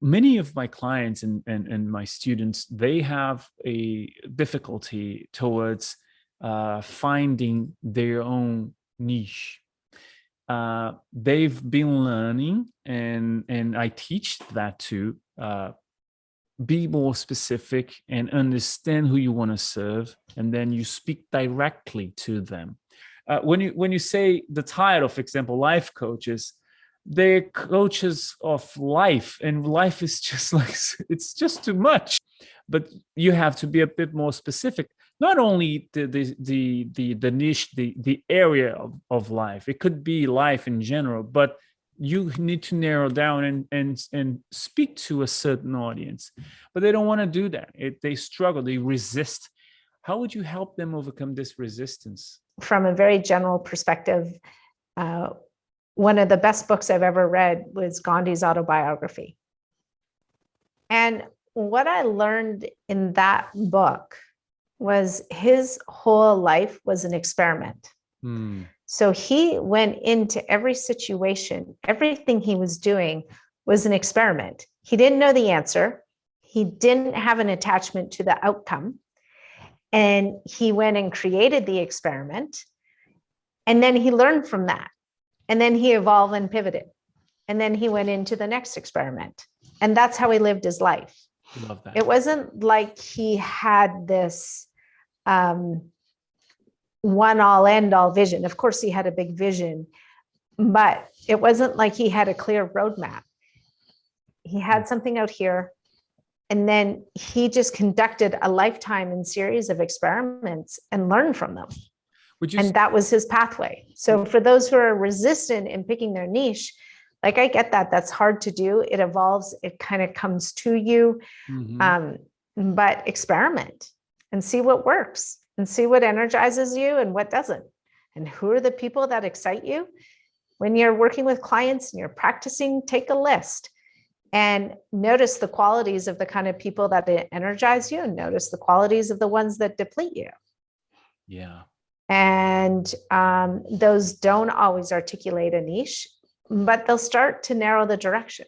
many of my clients and my students, they have a difficulty towards finding their own niche. They've been learning, and I teach that too. Be more specific and understand who you want to serve, and then you speak directly to them. When you say the title, for example, life coaches, they're coaches of life, and life is just like, it's just too much. But you have to be a bit more specific. Not only the niche, the area of life. It could be life in general, but you need to narrow down and speak to a certain audience. But they don't want to do that. They struggle. They resist. How would you help them overcome this resistance? From a very general perspective, one of the best books I've ever read was Gandhi's autobiography. And what I learned in that book was his whole life was an experiment. So he went into every situation, everything he was doing was an experiment. He didn't know the answer. He didn't have an attachment to the outcome. And he went and created the experiment. And then he learned from that. And then he evolved and pivoted. And then he went into the next experiment. And that's how he lived his life. I love that. It wasn't like he had this one all end all vision. Of course, he had a big vision, but it wasn't like he had a clear roadmap. He had something out here, and then he just conducted a lifetime and series of experiments and learned from them. And that was his pathway. So for those who are resistant in picking their niche, like, I get that. That's hard to do. It evolves. It kind of comes to you. But experiment and see what works and see what energizes you and what doesn't. And who are the people that excite you? When you're working with clients and you're practicing, take a list and notice the qualities of the kind of people that energize you, and notice the qualities of the ones that deplete you. Yeah. And those don't always articulate a niche, but they'll start to narrow the direction.